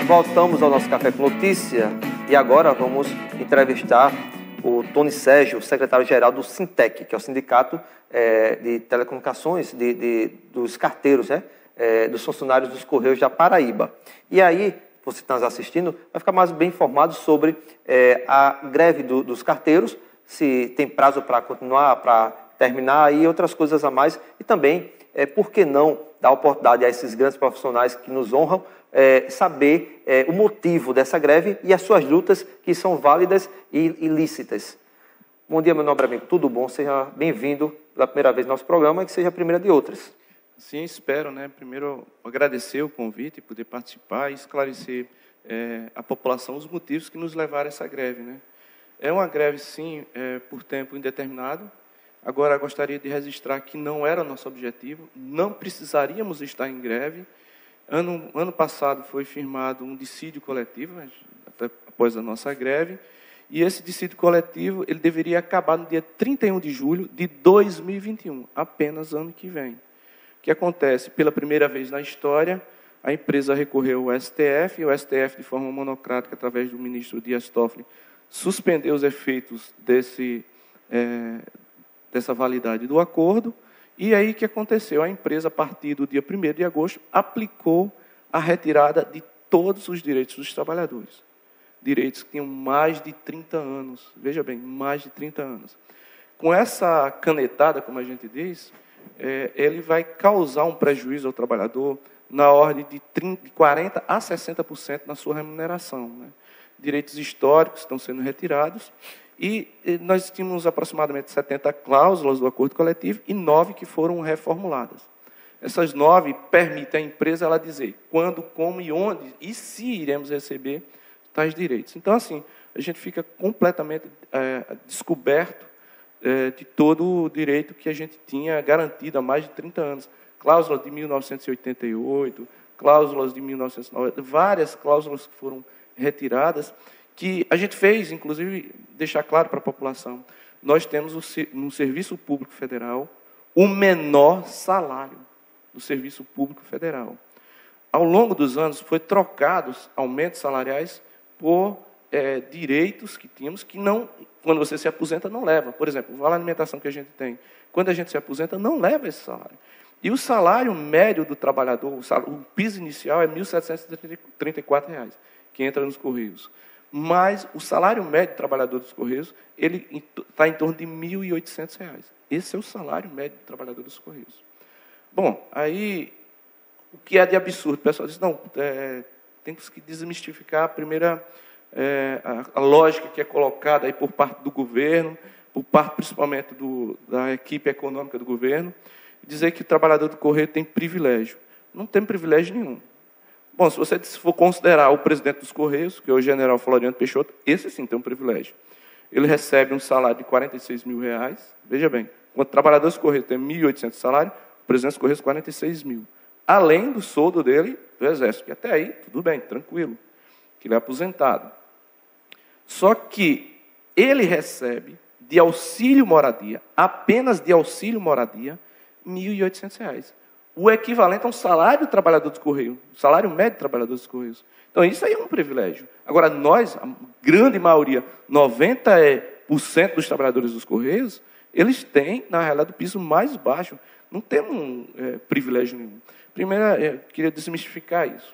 Voltamos ao nosso Café com Notícia e agora vamos entrevistar o Tony Sérgio, secretário-geral do Sintec, que é o Sindicato de Telecomunicações dos carteiros, né? Dos funcionários dos Correios da Paraíba. E aí, você que está nos assistindo, vai ficar mais bem informado sobre a greve dos carteiros, se tem prazo para continuar, para terminar e outras coisas a mais. E também, por que não dar oportunidade a esses grandes profissionais que nos honram, saber o motivo dessa greve e as suas lutas, que são válidas e ilícitas. Bom dia, meu nobre amigo. Tudo bom? Seja bem-vindo pela primeira vez no nosso programa e que seja a primeira de outras. Sim, espero, né? Primeiro, agradecer o convite e poder participar e esclarecer a população os motivos que nos levaram a essa greve, né? É uma greve, sim, por tempo indeterminado. Agora, gostaria de registrar que não era nosso objetivo, não precisaríamos estar em greve. Ano passado foi firmado um dissídio coletivo, até após a nossa greve, e esse dissídio coletivo ele deveria acabar no dia 31 de julho de 2021, apenas ano que vem. O que acontece? Pela primeira vez na história, a empresa recorreu ao STF, e o STF, de forma monocrática, através do ministro Dias Toffoli, suspendeu os efeitos dessa validade do acordo. E aí o que aconteceu? A empresa, a partir do dia 1º de agosto, aplicou a retirada de todos os direitos dos trabalhadores. Direitos que tinham mais de 30 anos. Veja bem, mais de 30 anos. Com essa canetada, como a gente diz, ele vai causar um prejuízo ao trabalhador na ordem de 40% a 60% na sua remuneração, né? Direitos históricos estão sendo retirados. E nós tínhamos aproximadamente 70 cláusulas do acordo coletivo e 9 que foram reformuladas. Essas 9 permitem à empresa ela dizer quando, como e onde e se iremos receber tais direitos. Então, assim, a gente fica completamente descoberto de todo o direito que a gente tinha garantido há mais de 30 anos. Cláusulas de 1988, cláusulas de 1990, várias cláusulas que foram retiradas, que a gente fez, inclusive, deixar claro para a população, nós temos no Serviço Público Federal o menor salário do Serviço Público Federal. Ao longo dos anos, foi trocados aumentos salariais por direitos que tínhamos, que não, quando você se aposenta, não leva. Por exemplo, o vale alimentação que a gente tem, quando a gente se aposenta, não leva esse salário. E o salário médio do trabalhador, o piso inicial é R$ 1.734, que entra nos Correios. Mas o salário médio do trabalhador dos Correios, ele está em torno de R$ 1.800. Esse é o salário médio do trabalhador dos Correios. Bom, aí, o que é de absurdo? O pessoal diz, não, tem que desmistificar a primeira, a lógica que é colocada aí por parte do governo, por parte principalmente da equipe econômica do governo, dizer que o trabalhador do Correio tem privilégio. Não tem privilégio nenhum. Bom, se você for considerar o presidente dos Correios, que é o general Floriano Peixoto, esse sim tem um privilégio. Ele recebe um salário de R$ 46 mil. Veja bem, quando o trabalhador dos Correios tem 1.800 de salário, o presidente dos Correios 46 mil. Além do soldo dele do Exército, que até aí, tudo bem, tranquilo, que ele é aposentado. Só que ele recebe de auxílio moradia, apenas de auxílio moradia, R$ 1.800. O equivalente a um salário do trabalhador dos Correios, o salário médio do trabalhador dos Correios. Então, isso aí é um privilégio. Agora, nós, a grande maioria, 90% dos trabalhadores dos Correios, eles têm, na realidade, o piso mais baixo. Não temos privilégio nenhum. Primeiro, eu queria desmistificar isso.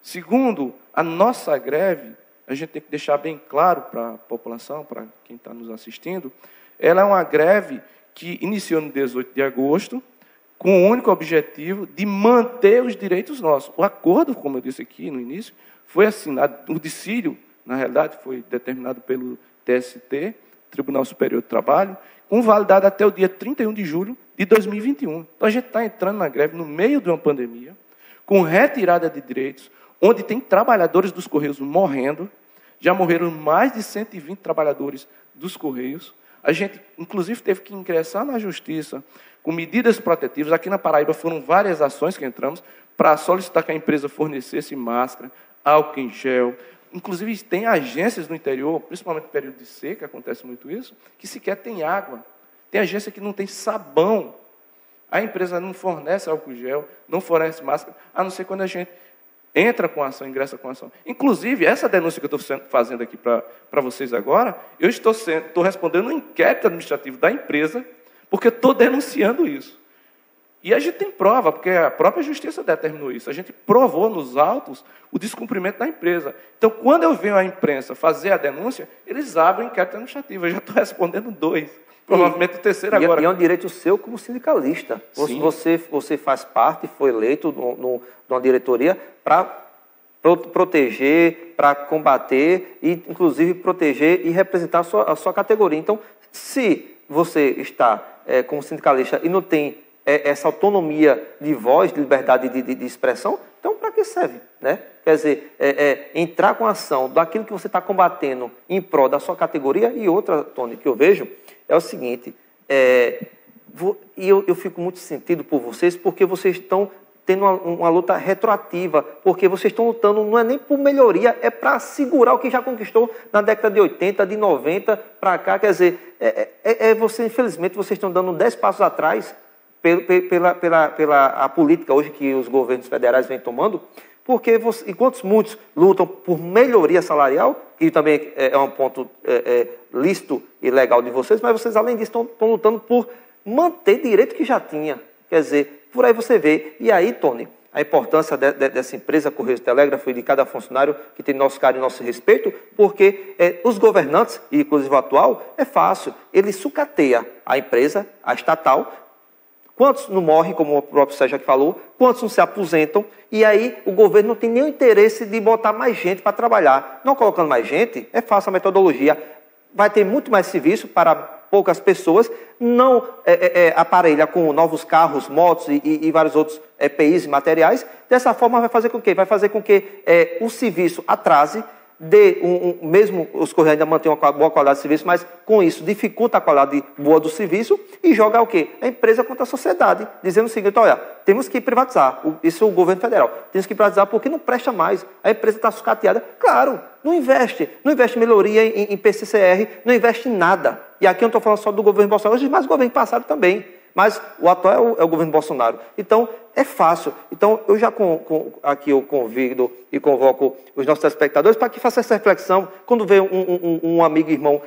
Segundo, a nossa greve, a gente tem que deixar bem claro para a população, para quem está nos assistindo, ela é uma greve que iniciou no 18 de agosto, com o único objetivo de manter os direitos nossos. O acordo, como eu disse aqui no início, foi assinado, o dissídio, na realidade, foi determinado pelo TST, Tribunal Superior do Trabalho, com validade até o dia 31 de julho de 2021. Então, a gente está entrando na greve no meio de uma pandemia, com retirada de direitos, onde tem trabalhadores dos Correios morrendo, já morreram mais de 120 trabalhadores dos Correios. A gente, inclusive, teve que ingressar na Justiça com medidas protetivas. Aqui na Paraíba foram várias ações que entramos para solicitar que a empresa fornecesse máscara, álcool em gel. Inclusive, tem agências no interior, principalmente no período de seca, acontece muito isso, que sequer tem água. Tem agência que não tem sabão. A empresa não fornece álcool gel, não fornece máscara, a não ser quando a gente entra com a ação, ingressa com a ação. Inclusive, essa denúncia que eu estou fazendo aqui para vocês agora, eu estou respondendo um inquérito administrativo da empresa, porque eu estou denunciando isso. E a gente tem prova, porque a própria justiça determinou isso. A gente provou nos autos o descumprimento da empresa. Então, quando eu venho à imprensa fazer a denúncia, eles abrem o inquérito administrativo. Eu já estou respondendo 2. Provavelmente o terceiro agora. E é um direito seu como sindicalista. Você faz parte, foi eleito numa diretoria para proteger, para combater, e inclusive proteger e representar a sua categoria. Então, se você está como sindicalista e não tem essa autonomia de voz, de liberdade de expressão, então para que serve? Né? Quer dizer, entrar com a ação daquilo que você está combatendo em prol da sua categoria. E outra, Tony, que eu vejo é o seguinte, e eu fico muito sentido por vocês, porque vocês estão tendo uma luta retroativa, porque vocês estão lutando, não é nem por melhoria, é para segurar o que já conquistou na década de 80, de 90 para cá. Quer dizer, infelizmente, vocês estão dando 10 passos atrás pela a política hoje que os governos federais vêm tomando, porque enquanto muitos lutam por melhoria salarial, que também é um ponto lícito e legal de vocês, mas vocês, além disso, estão lutando por manter direito que já tinha. Quer dizer, por aí você vê. E aí, Tony, a importância dessa empresa Correios e Telégrafo e de cada funcionário que tem nosso carinho e nosso respeito, porque os governantes, e inclusive o atual, é fácil, ele sucateia a empresa, a estatal. Quantos não morrem, como o próprio Sérgio aqui falou, quantos não se aposentam, e aí o governo não tem nenhum interesse de botar mais gente para trabalhar. Não colocando mais gente, é fácil a metodologia, vai ter muito mais serviço para poucas pessoas, não aparelha com novos carros, motos e vários outros EPIs e materiais. Dessa forma vai fazer com que? Vai fazer com que o serviço atrase, mesmo os Correios ainda mantêm uma boa qualidade de serviço, mas com isso dificulta a qualidade boa do serviço e joga o quê? A empresa contra a sociedade, dizendo o seguinte, olha, temos que privatizar, isso é o governo federal, temos que privatizar porque não presta mais, a empresa está sucateada. Claro, não investe em melhoria em PCCR, não investe em nada. E aqui eu não estou falando só do governo Bolsonaro, mas do governo passado também. Mas o atual é o governo Bolsonaro. Então, é fácil. Então, eu já aqui eu convido e convoco os nossos telespectadores para que façam essa reflexão quando vê um amigo e irmão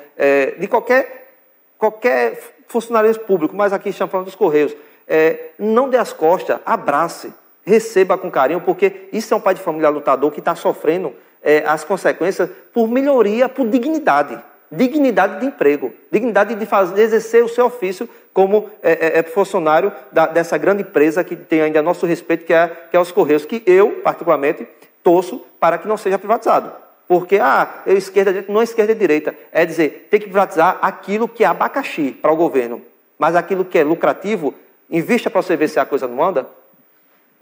de qualquer funcionário público, mas aqui estamos falando dos Correios. Não dê as costas, abrace, receba com carinho, porque isso é um pai de família lutador que está sofrendo as consequências por melhoria, por dignidade. Dignidade de emprego, dignidade de exercer o seu ofício como funcionário dessa grande empresa que tem ainda nosso respeito, que é os Correios, que eu, particularmente, torço para que não seja privatizado. Porque esquerda e direita, não é esquerda e direita, é dizer, tem que privatizar aquilo que é abacaxi para o governo, mas aquilo que é lucrativo, invista para você ver se a coisa não anda.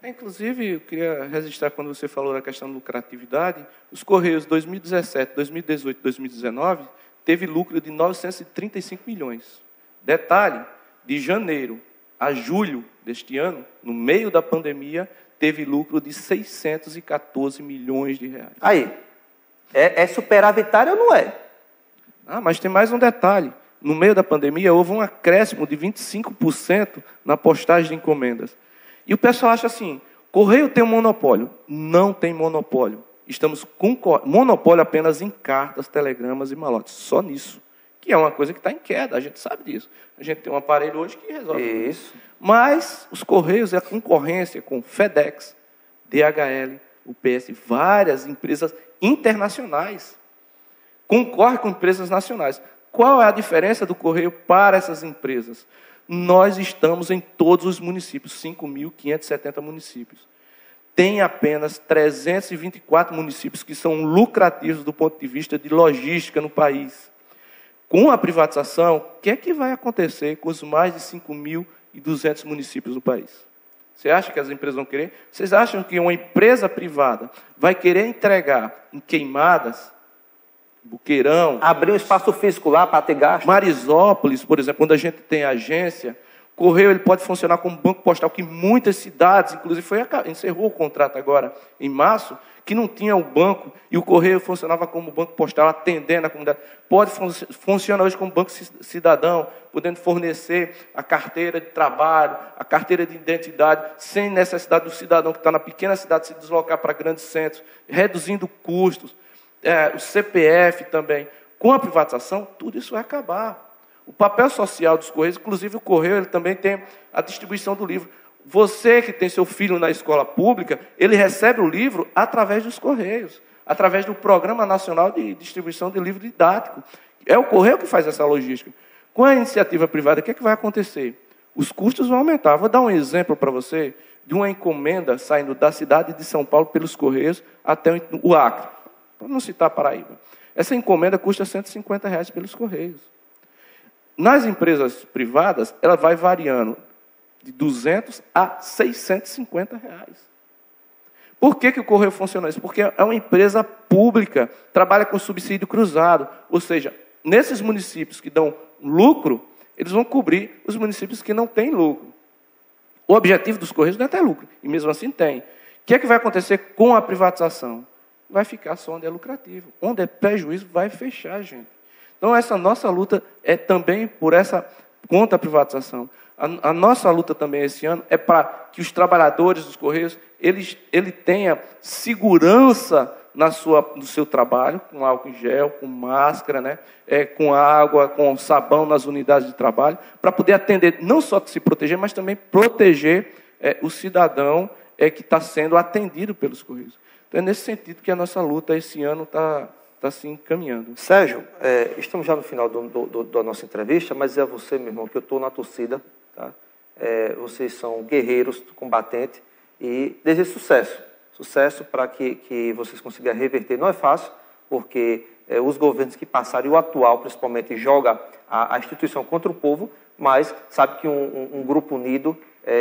Inclusive, eu queria registrar quando você falou da questão da lucratividade, os Correios 2017, 2018, 2019 teve lucro de 935 milhões. Detalhe, de janeiro a julho deste ano, no meio da pandemia, teve lucro de 614 milhões de reais. Aí, é superavitário ou não é? Mas tem mais um detalhe. No meio da pandemia, houve um acréscimo de 25% na postagem de encomendas. E o pessoal acha assim, Correio tem um monopólio. Não tem monopólio. Estamos com monopólio apenas em cartas, telegramas e malotes. Só nisso. Que é uma coisa que está em queda, a gente sabe disso. A gente tem um aparelho hoje que resolve isso. Mas os Correios é a concorrência com FedEx, DHL, UPS, várias empresas internacionais. Concorre com empresas nacionais. Qual é a diferença do Correio para essas empresas? Nós estamos em todos os municípios, 5.570 municípios. Tem apenas 324 municípios que são lucrativos do ponto de vista de logística no país. Com a privatização, o que é que vai acontecer com os mais de 5.200 municípios do país? Você acha que as empresas vão querer? Vocês acham que uma empresa privada vai querer entregar em Queimadas, Buqueirão... Abrir um espaço físico lá para ter gasto? Marisópolis, por exemplo, onde a gente tem agência, Correio ele pode funcionar como banco postal, que muitas cidades, inclusive encerrou o contrato agora, em março, que não tinha o banco, e o Correio funcionava como banco postal, atendendo a comunidade. Funciona hoje como banco cidadão, podendo fornecer a carteira de trabalho, a carteira de identidade, sem necessidade do cidadão que está na pequena cidade se deslocar para grandes centros, reduzindo custos, o CPF também. Com a privatização, tudo isso vai acabar. O papel social dos Correios, inclusive o Correio, ele também tem a distribuição do livro. Você que tem seu filho na escola pública, ele recebe o livro através dos Correios, através do Programa Nacional de Distribuição de Livro Didático. É o Correio que faz essa logística. Com a iniciativa privada, o que é que vai acontecer? Os custos vão aumentar. Vou dar um exemplo para você de uma encomenda saindo da cidade de São Paulo pelos Correios até o Acre, para não citar Paraíba. Essa encomenda custa R$150 pelos Correios. Nas empresas privadas, ela vai variando de R$200 a R$650. Por que o Correio funciona isso? Porque é uma empresa pública, trabalha com subsídio cruzado. Ou seja, nesses municípios que dão lucro, eles vão cobrir os municípios que não têm lucro. O objetivo dos Correios não é ter lucro, e mesmo assim tem. O que é que vai acontecer com a privatização? Vai ficar só onde é lucrativo. Onde é prejuízo, vai fechar, gente. Então, essa nossa luta é também contra a privatização. A nossa luta também esse ano é para que os trabalhadores dos Correios ele tenha segurança no seu trabalho, com álcool em gel, com máscara, né? Com água, com sabão nas unidades de trabalho, para poder atender, não só se proteger, mas também proteger o cidadão que está sendo atendido pelos Correios. Então, é nesse sentido que a nossa luta esse ano está se encaminhando. Sérgio, estamos já no final da nossa entrevista, mas é a você, meu irmão, que eu estou na torcida. Tá? Vocês são guerreiros, combatentes, e desejo sucesso. Sucesso para que vocês consigam reverter. Não é fácil, porque os governos que passaram, e o atual principalmente, joga a instituição contra o povo, mas sabe que um grupo unido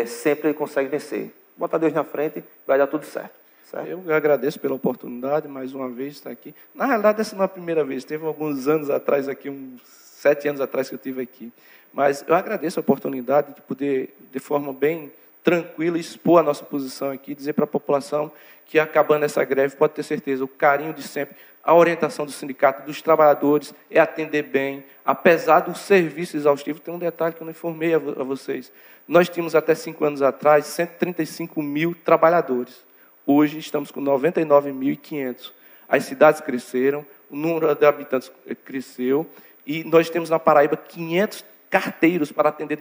sempre consegue vencer. Botar Deus na frente, vai dar tudo certo. Eu agradeço pela oportunidade, mais uma vez, de estar aqui. Na realidade, essa não é a primeira vez. Teve alguns anos atrás, aqui, uns 7 anos atrás que eu estive aqui. Mas eu agradeço a oportunidade de poder, de forma bem tranquila, expor a nossa posição aqui, dizer para a população que, acabando essa greve, pode ter certeza, o carinho de sempre, a orientação do sindicato, dos trabalhadores, é atender bem. Apesar do serviço exaustivo, tem um detalhe que eu não informei a vocês. Nós tínhamos, até 5 anos atrás, 135 mil trabalhadores. Hoje estamos com 99.500. As cidades cresceram, o número de habitantes cresceu, e nós temos na Paraíba 500 carteiros para atender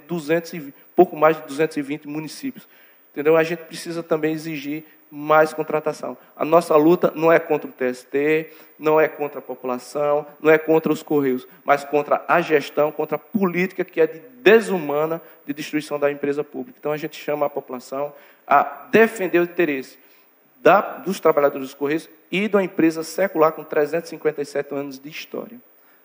pouco mais de 220 municípios. Entendeu? A gente precisa também exigir mais contratação. A nossa luta não é contra o TST, não é contra a população, não é contra os Correios, mas contra a gestão, contra a política que é desumana de destruição da empresa pública. Então, a gente chama a população a defender o interesse dos trabalhadores dos Correios e de uma empresa secular com 357 anos de história.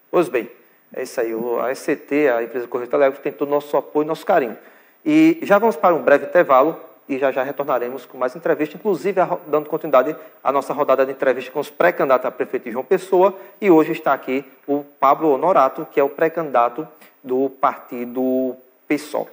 Pois bem, é isso aí. A ECT, a empresa Correio Telégrafo, tem todo o nosso apoio e nosso carinho. E já vamos para um breve intervalo e já retornaremos com mais entrevista, inclusive dando continuidade à nossa rodada de entrevista com os pré-candidatos a prefeito de João Pessoa. E hoje está aqui o Pablo Honorato, que é o pré-candidato do partido PSOL.